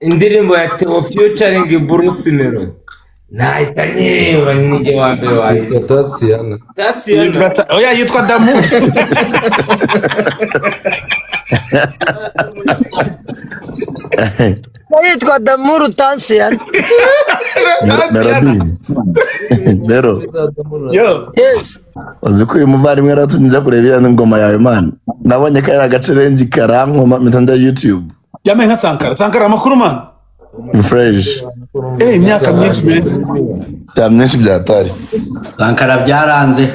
indirimbo ya Theo featuring Bruce Melody nahita nyireba nijye wa mbere wayo Yitwa Tatiana. Tasiana oya yitwa Damu. yitwa Damuru Tansian. Melody rero Yo Yes. uzi ko uyu muvandimwe aratumye kureba iriya ngoma yawe man nabonye ko ari agacerenji karankoma mitanda YouTube yamenye nka Sankara amakuru man. fresh Imyaka myinshi meza. bya myinshi byatari Sankara byaranze.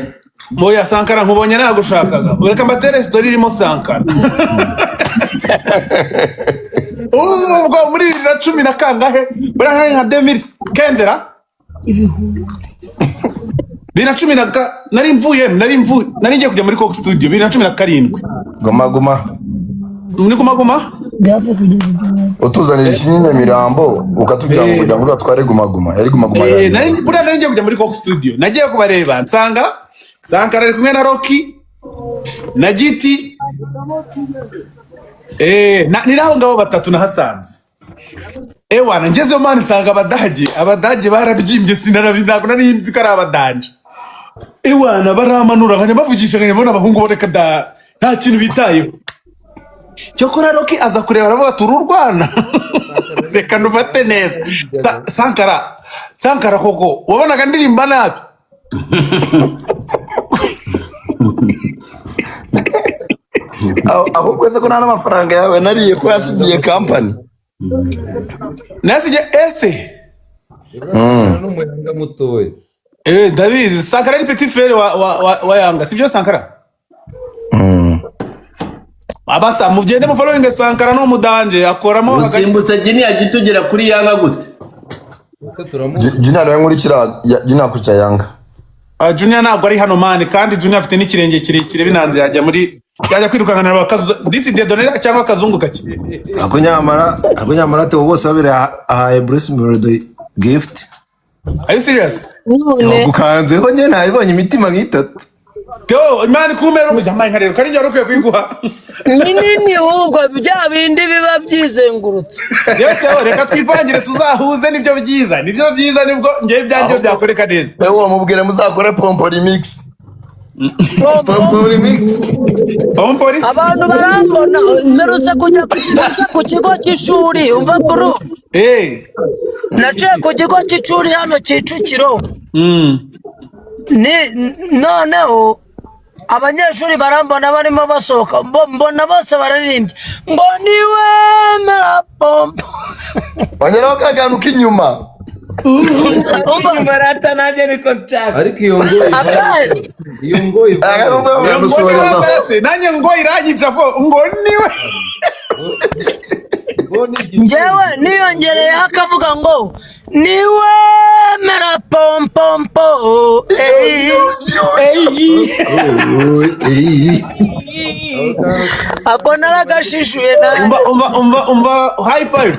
Moya Sankara nkubonye nagushakaga. Ureka mbatere story irimo Sankara. Ubwo muri 2010 na kangahe? Bura nka 2015 2010 nari ngiye kujya muri Coke Studio 2017. goma Muri guma Byavuye kugeza igihe. utuzanira ikinyinya mirambo ukatubwira ngo kujya ngo tware guma yari guma nari ngiye kujya muri Coke Studio. Nagiye kubareba nsanga Sankara ari kumwe na Rocky na Giti. Ni naho ngabo batatu nahasanze. Wana ngeze mani nsanga abadage barabyimbye ntabwo nari nzi ko ari abadanje. Wana baramanura nkajya bavugisha nkajya mbona abahungu boreka nta kintu bitayeho. Cyokora Rocky aza kureba aravuga turu Rwana. Reka nufate neza. Sankara koko wabonaga ndirimba nabi. ahubwo se ko nta n'amafaranga yawe nariye ko yasigiye company Nasije ese N'umuyanga mutoya. David Sankara ni petit frère wa Yanga sibyo Sankara? Abasa mugende mufollowing Sankara no mudanje akoramo Usimbutse Jini agitugera kuri Yanga gute? Ese turamuzi. Junior nawe nkurikira Junior kuca Yanga Junior ntabwo ari hano man kandi Junior afite n'ikirenge kirekire binanze yajya kwirukankana abakazu disi de donera cyangwa akazungu kake. ako nyamara te bose babire ahaye Bruce Melody gift. Are you serious? Gukanzeho nje nabibonye imitima nk'itatu. Yo imana kumero mujamaye nkarero kari njye rukwiye kwiguha. Nini ubwo bya bindi biba byizengurutse. Yo reka twipangire tuzahuze nibyo byiza nibwo ngiye byanjye byakoreka neza. wewe mubwire muzakore pompo remix Pomporis Abantu barambona mperutse kujya ku kigo cy'ishuri umva bro. Naciye ku kigo cy'ishuri hano Kicukiro. Noneho abanyeshuri barambona barimo basohoka mbona bose bararirimbye ngo niwe mera pompo. ongeraho kagantu k'inyuma marata nanjye niko nshaka Ariko iyo ngo nanjye ngo iranyica ngo niwe njyewe niyongereyeho akavuga ngo niwe mera pompompo. Ako naragashishuye nawe. umva high five.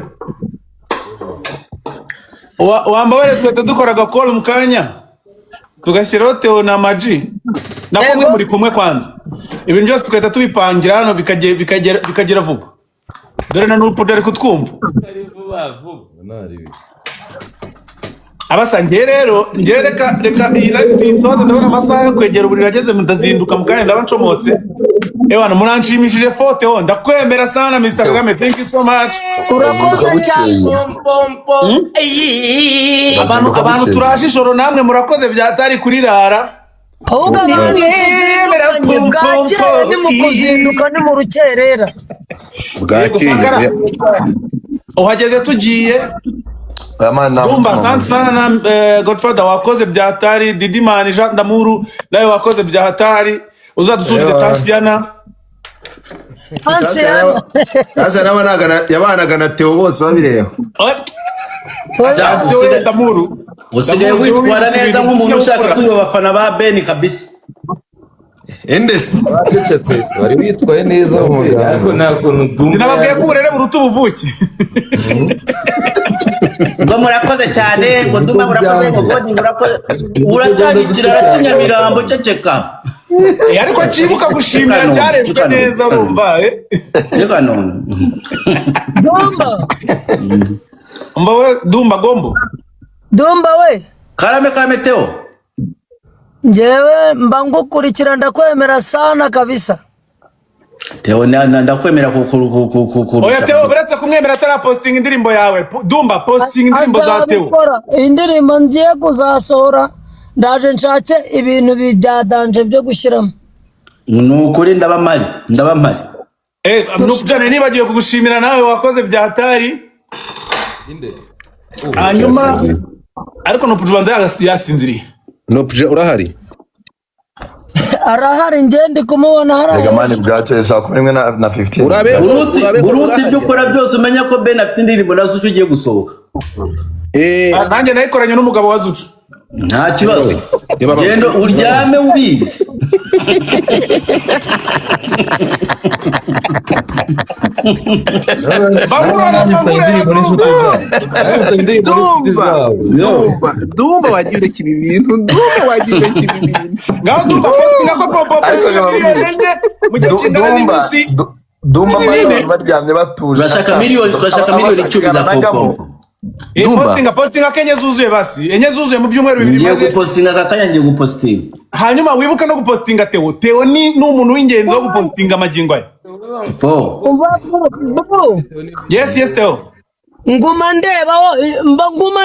Wambabare twete dukoraga call mu kanya tugashyiraho Theo na Maji na kumwe muri kumwe kwanza ibintu byose tukahita tubipangira hano bikagera vuba dore na n'urupo dore kutwumva abasangiye rero njye reka iyi live tuyisoze ndabona amasaha yo kwegera uburiri ageze ndazinduka mu kanya ndaba ncomotse ewana muranshimishije Theo ndakwemera sana Mr. Kagame thank you so much. Urakoze cyane. Abantu turashishoro namwe murakoze byatari kurirara. Ahubwo abantu bwakeye ni mu kuzinduka ni mu rukerera. bwakeye Uhageze tugiye Dumba asante sana Godfather wakoze byatari Didimani Jean Damuru nawe wakoze byatari uzadusubize Tasiana. Sasa yabanaga na Theo bose babireba. Damuru Usigaye witwara neza nk'umuntu ushaka kwiba abafana ba Ben kabisa. Endesi Bacecetse bari witwaye neza mu muganga. ariko nta kuntu dumba Sinababwiye ko urere buruta ubuvuke. Ngo murakoze cyane ngo Duma murakoze ngo Godi murakoze. Uracyari kirara cy'Nyamirambo ceceka. ariko kibuka gushimira cyarezwe neza urumva Reka none. Dumba we Dumba Gombo. Dumba we Karame Theo. Njyewe mba ngukurikira ndakwemera sana kabisa. Theo ndakwemera ku Oya Theo beretse kumwemera atara posting indirimbo yawe. Dumba posting indirimbo za Theo. Indirimbo ngiye kuzasohora ndaje nshake ibintu byadanje byo gushyiramo. Nukuri ndabamari. Nukujane nibagiye kugushimira nawe wakoze byatari. Hanyuma ariko Nupujanza yasinziriye. Nupuje urahari? Arahari ngende kumubona harahari. Rega mani bwacu saa 11:15. Burusi ibyo ukora byose umenya ko Ben afite indirimbo na Zucu ugiye gusohoka. Nanjye nayikoranye n'umugabo wa Zucu. Nta kibazo. Gendo uryame ubizi. Dumba wagiye ibintu. Dumba baryamye batuje. Turashaka miliyoni 10 za Popo. Postinga kenye zuzuye basi. Enye zuzuye mu byumweru bibiri maze. Ngiye gupostinga gatanya ngiye gupostinga. Hanyuma wibuke no gupostinga Theo. Theo ni umuntu w'ingenzi wo gupostinga amagingo ye. Yes Theo. Nguma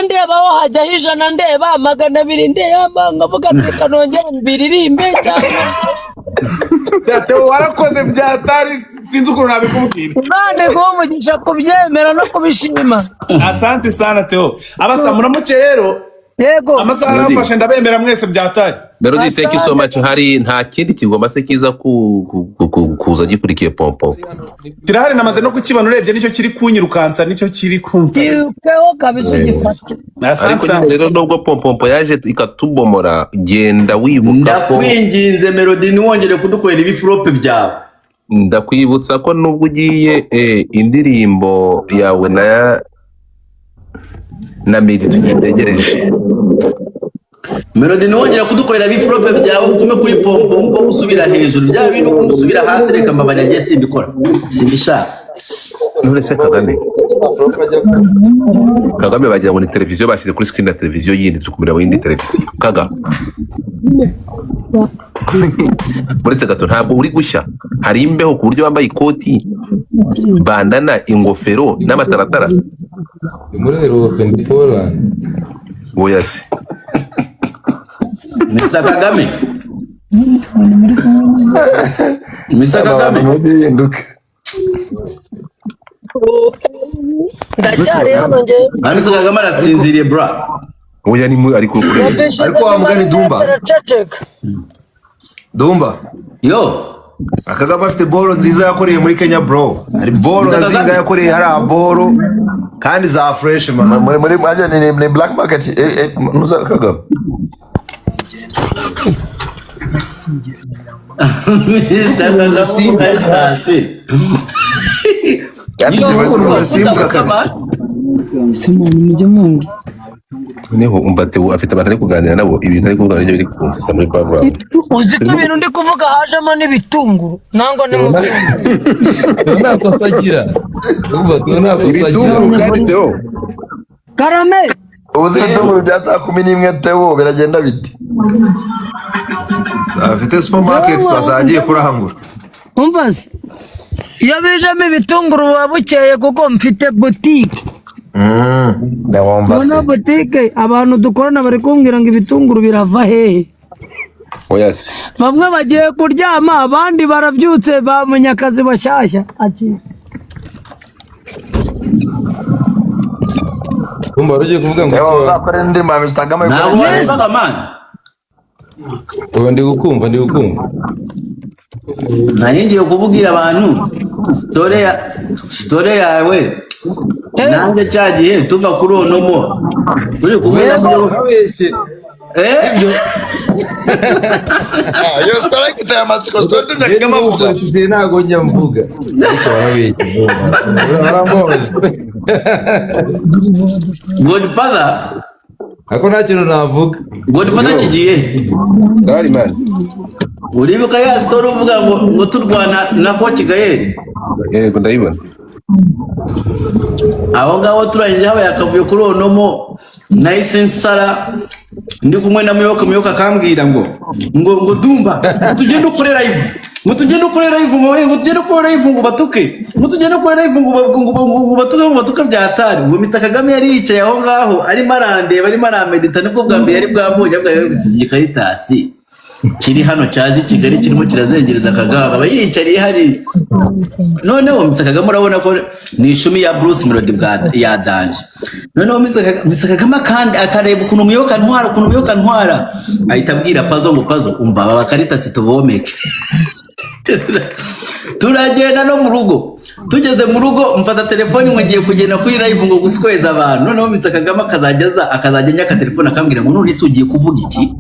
ndebaho hajya hijana ndeba 200 ndeba ngavuga ati kanongera mbiririmbe cyane. Theo warakoze byatari sinzi uko nabikubwira. Bande kumugisha kubyemera no kubishima. Asante sana Theo. Abasa muramuke rero. Yego. Amasaha arafashe ndabemera mwese byatari. Melody, thank you so much. Hari nta kindi kigomba se kiza kuza gikurikiye Pompo. Kirahari namaze no kukibana urebye nicyo kiri kunyirukansa nicyo kiri kunsa. Yuko kabisa ugifata. Ariko rero nubwo Pompo yaje ikatubomora genda wibuka ko ndakwinginze Melody niwongere kudukorera ibiflope byawe. Ndakwibutsa ko nubwo ugiye indirimbo yawe na Medi tugendegereje. Melody niwongera kudukorera biflope byawe ugume kuri Pompo ngo usubira hejuru bya bintu ukuntu usubira hasi reka mbabana yagiye simbikora simbishaka. None se Kagame bagira ngo ni televiziyo bashyize kuri screen ya televiziyo yindi tukumira windi televiziyo Kagame buretse gato ntabwo uri gushya hari imbeho ku buryo wambaye ikoti bandana ingofero n'amataratara muri Europe Poland. Yes. Mr. Kagame. Ndacyari hano nje. Mr. Kagame arasinziriye bra. Oya ni ariko ariko wamugani Dumba. Yo. Akagama afite bolo nziza yakoreye muri Kenya bro. Ari bolo nazinga yakoreye hari bolo kandi za fresh man. Muri maje ni black market nuza Kagama. Niho umbate afite abantu ari kuganira nabo ibintu ari kuvuga n'ibyo biri kunsisa muri Barbara. Uzi ko ibintu ndi kuvuga hajemo n'ibitunguru nango ni nakosagira. Ibitunguru kandi Theo. Karame. Uzi ibitunguru bya saa 11 Theo biragenda biti. Afite supermarket azagiye kurahangura. Umva se. Iyo bijemo ibitunguru babukeye kuko mfite boutique. Ndawumva se. Bona boutique abantu dukorana bari kumbwira ngo ibitunguru birava hehe. Oyasi. Bamwe bagiye kuryama abandi barabyutse ba munyakazi bashyashya ati. Kumba bagiye kuvuga ngo uzakora indirimbo ya Mr. Kagame. Ntabwo man. Ndi gukumva. Ngiye kububwira abantu story yawe. Nange cyagiye tuva kuri onomo. Uri kubera ko Yo story kitaya matsiko story tunakama vuga. Ntago njya mvuga. Ariko warabeshye. Godfather. Ako nta kintu navuga. Godfather kigiye. Dari man. uribuka ya story uvuga ngo turwana na Coach Gael? Yego ndayibona. Aho ngaho turangije habaye akavuyo kuri Onomo nahise nsara ndi kumwe na Muyoka akambwira ngo Dumba tugende ukore live ngo tugende ukore live ngo batuke ngo tugende ukore live ngo batuke bya hatari ngo Mr Kagame yari yicaye aho ngaho arimo arandeba arimo aramedita nibwo bwa mbere yari bwambonye bwa Karitasi kiri hano cyaje Kigali kirimo kirazengereza Kagame aba yicariye hari noneho Mr Kagame urabona ko ni ishumi ya Bruce Melody ya Danje noneho Mr Kagame kandi akareba ukuntu Muyoka ntwara ahita abwira Pazo ngo Pazo umva aba Karitasi tubomeke turagenda no mu rugo tugeze mu rugo mfata telefone ngiye kugenda kuri live ngo gusweza abantu noneho Mr Kagame akazajya nyaka telefone akambwira ngo none isi ugiye kuvuga iki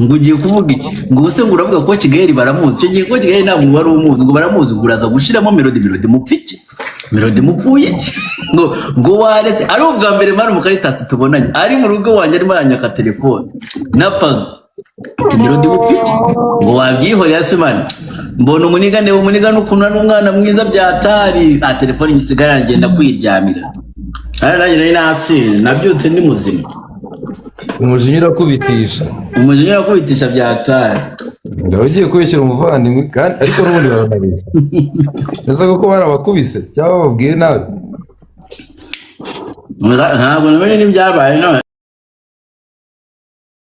ngo ugiye kuvuga iki ngo use ngo uravuga ko Kigali baramuzi cyo gihe ko Kigali ntabwo wari umuzi ngo baramuzi uraza gushiramo Melody mupfiki Melody mupfuye iki ngo warete ari ubwa mbere mara mu Karitasi tubonanye ari mu rugo wanjye arimo aranyaka telefone na Pazo Melody mupfiki ngo wabyihorera simani mbona umuniga n'ukuntu ari umwana mwiza byatari telefone ngisigara ngenda kwiryamira nari nasi nabyutse ndi muzima umujinya urakubitisha byatari ngabo ugiye kubeshyira umuvandimwe kandi ariko n'ubundi baranabeshya ese koko barabakubise cyangwa bababwiye nabi ntabwo namenye n'ibyabaye none